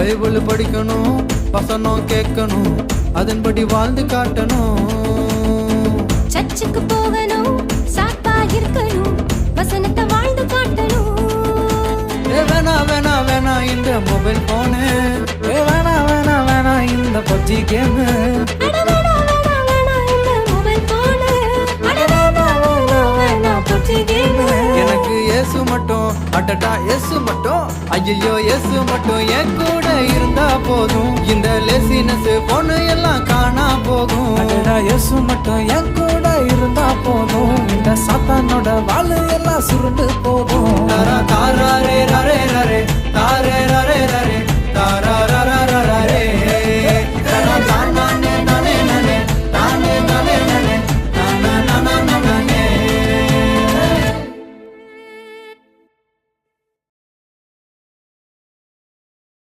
Bible படிக்கணும், வசனம் கேட்கணும், அதன்படி வாழ்ந்து காட்டணும். சர்ச்சுக்கு போகணும், சாப்பா இருக்கணும், வசனத்தை வாழ்ந்து காட்டணும். வேணா வேணா வேணா இந்த மொபைல் போனு, வேணா வேணா வேணா இந்த பப்ஜி கேமு. எனக்கு இயேசு மட்டும், அடடா இயேசு மட்டும், ஐயோ இயேசு மட்டும் என் கூட இருந்தா போதும். இந்த லேசினஸ் பொண்ணு எல்லாம் காணா போகும். அடடா இயேசு மட்டும் என் கூட இருந்தா போதும். இந்த சாத்தானோட வாழு எல்லாம் சுருண்டு போகும். தாரா தாரா ரே ரே ரே தாரே ரே ரே